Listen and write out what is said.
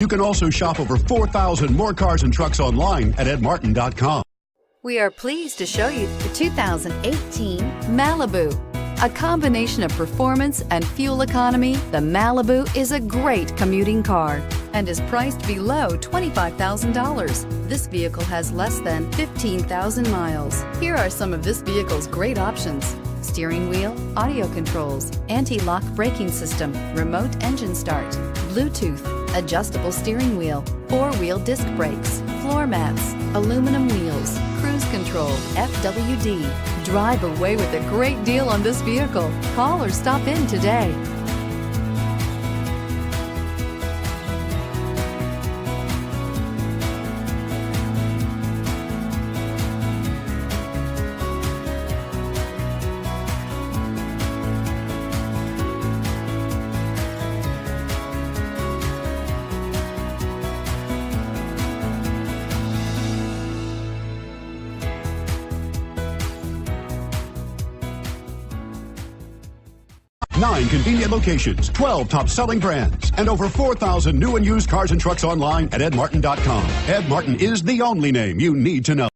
You can also shop over 4,000 more cars and trucks online at edmartin.com. We are pleased to show you the 2018 Malibu. A combination of performance and fuel economy, the Malibu is a great commuting car and is priced below $25,000. This vehicle has less than 15,000 miles. Here are some of this vehicle's great options: steering wheel audio controls, anti-lock braking system, remote engine start, Bluetooth, adjustable steering wheel, four-wheel disc brakes, floor mats, aluminum wheels, cruise control, FWD. Drive away with a great deal on this vehicle. Call or stop in today. Nine convenient locations, 12 top-selling brands, and over 4,000 new and used cars and trucks online at edmartin.com. Ed Martin is the only name you need to know.